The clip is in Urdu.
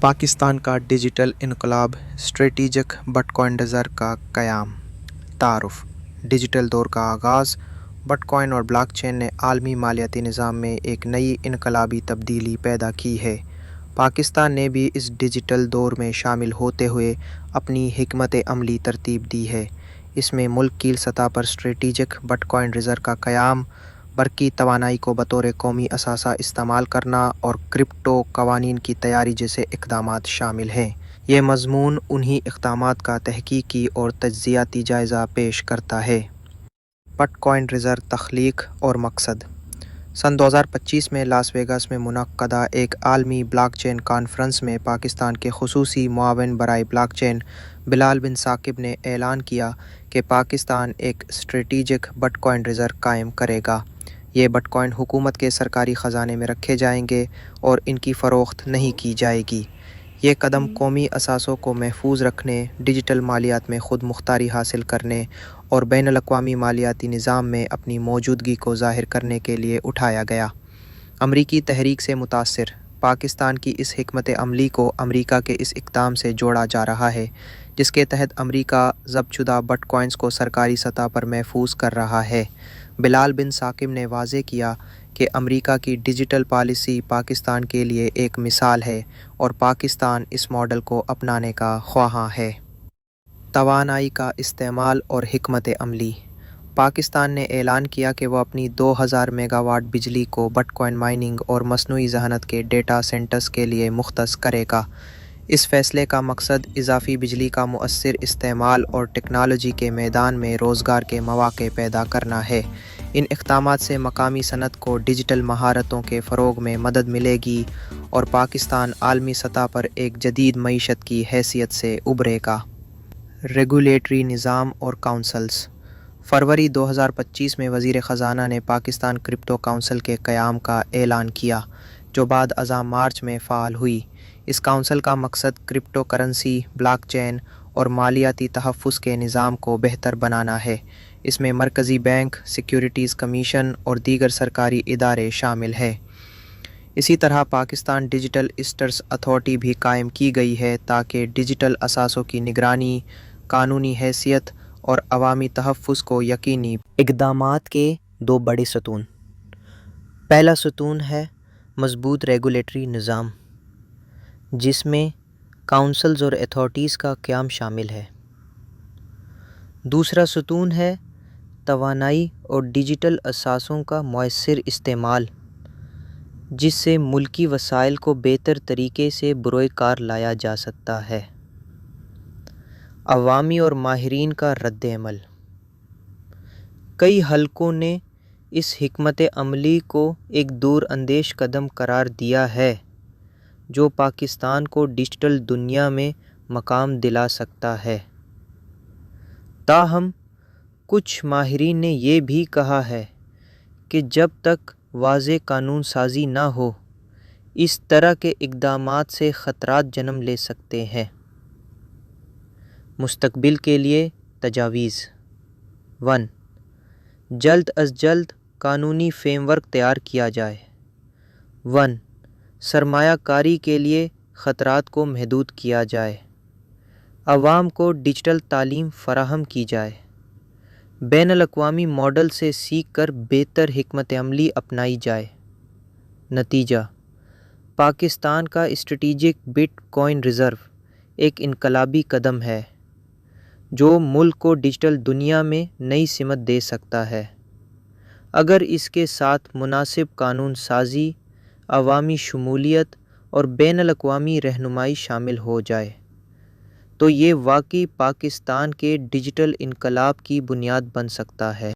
پاکستان کا ڈیجیٹل انقلاب، اسٹریٹجک بٹ کوائن ریزرو کا قیام۔ تعارف۔ ڈیجیٹل دور کا آغاز۔ بٹ کوائن اور بلاک چین نے عالمی مالیاتی نظام میں ایک نئی انقلابی تبدیلی پیدا کی ہے۔ پاکستان نے بھی اس ڈیجیٹل دور میں شامل ہوتے ہوئے اپنی حکمت عملی ترتیب دی ہے۔ اس میں ملک کی سطح پر اسٹریٹجک بٹ کوائن ریزرو کا قیام، برقی توانائی کو بطور قومی اثاثہ استعمال کرنا اور کرپٹو قوانین کی تیاری جیسے اقدامات شامل ہیں۔ یہ مضمون انہی اقدامات کا تحقیقی اور تجزیاتی جائزہ پیش کرتا ہے۔ بٹ کوائن ریزرو تخلیق اور مقصد۔ سن 2025 میں لاس ویگاس میں منعقدہ ایک عالمی بلاک چین کانفرنس میں پاکستان کے خصوصی معاون برائے بلاک چین بلال بن ثاقب نے اعلان کیا کہ پاکستان ایک اسٹریٹجک بٹ کوائن ریزرو قائم کرے گا۔ یہ بٹ کوائن حکومت کے سرکاری خزانے میں رکھے جائیں گے اور ان کی فروخت نہیں کی جائے گی۔ یہ قدم قومی اثاثوں کو محفوظ رکھنے، ڈیجیٹل مالیات میں خود مختاری حاصل کرنے اور بین الاقوامی مالیاتی نظام میں اپنی موجودگی کو ظاہر کرنے کے لیے اٹھایا گیا۔ امریکی تحریک سے متاثر، پاکستان کی اس حکمت عملی کو امریکہ کے اس اقدام سے جوڑا جا رہا ہے، جس کے تحت امریکہ ضبط شدہ بٹ کوائنز کو سرکاری سطح پر محفوظ کر رہا ہے۔ بلال بن ثاقب نے واضح کیا کہ امریکہ کی ڈیجیٹل پالیسی پاکستان کے لیے ایک مثال ہے اور پاکستان اس ماڈل کو اپنانے کا خواہاں ہے۔ توانائی کا استعمال اور حکمت عملی۔ پاکستان نے اعلان کیا کہ وہ اپنی 2000 میگا واٹ بجلی کو بٹ کوائن مائننگ اور مصنوعی ذہانت کے ڈیٹا سینٹرز کے لیے مختص کرے گا۔ اس فیصلے کا مقصد اضافی بجلی کا مؤثر استعمال اور ٹیکنالوجی کے میدان میں روزگار کے مواقع پیدا کرنا ہے۔ ان اقدامات سے مقامی صنعت کو ڈیجیٹل مہارتوں کے فروغ میں مدد ملے گی اور پاکستان عالمی سطح پر ایک جدید معیشت کی حیثیت سے ابھرے گا۔ ریگولیٹری نظام اور کونسلز۔ فروری 2025 میں وزیر خزانہ نے پاکستان کرپٹو کونسل کے قیام کا اعلان کیا، جو بعد ازاں مارچ میں فعال ہوئی۔ اس کونسل کا مقصد کرپٹو کرنسی، بلاک چین اور مالیاتی تحفظ کے نظام کو بہتر بنانا ہے۔ اس میں مرکزی بینک، سیکیورٹیز کمیشن اور دیگر سرکاری ادارے شامل ہیں۔ اسی طرح پاکستان ڈیجیٹل اسسٹنس اتھارٹی بھی قائم کی گئی ہے تاکہ ڈیجیٹل اثاثوں کی نگرانی، قانونی حیثیت اور عوامی تحفظ کو یقینی۔ اقدامات کے دو بڑے ستون۔ پہلا ستون ہے مضبوط ریگولیٹری نظام، جس میں کونسلز اور اتھارٹیز کا قیام شامل ہے۔ دوسرا ستون ہے توانائی اور ڈیجیٹل اثاثوں کا مؤثر استعمال، جس سے ملکی وسائل کو بہتر طریقے سے بروئے کار لایا جا سکتا ہے۔ عوامی اور ماہرین کا رد عمل۔ کئی حلقوں نے اس حکمت عملی کو ایک دور اندیش قدم قرار دیا ہے، جو پاکستان کو ڈیجیٹل دنیا میں مقام دلا سکتا ہے۔ تاہم، کچھ ماہرین نے یہ بھی کہا ہے کہ جب تک واضح قانون سازی نہ ہو، اس طرح کے اقدامات سے خطرات جنم لے سکتے ہیں۔ مستقبل کے لیے تجاویز۔ 1. جلد از جلد قانونی فریم ورک تیار کیا جائے۔ 1. سرمایہ کاری کے لیے خطرات کو محدود کیا جائے۔ عوام کو ڈیجیٹل تعلیم فراہم کی جائے۔ بین الاقوامی ماڈل سے سیکھ کر بہتر حکمت عملی اپنائی جائے۔ نتیجہ: پاکستان کا اسٹریٹجک بٹ کوائن ریزرو ایک انقلابی قدم ہے، جو ملک کو ڈیجیٹل دنیا میں نئی سمت دے سکتا ہے۔ اگر اس کے ساتھ مناسب قانون سازی، عوامی شمولیت اور بین الاقوامی رہنمائی شامل ہو جائے، تو یہ واقعی پاکستان کے ڈیجیٹل انقلاب کی بنیاد بن سکتا ہے۔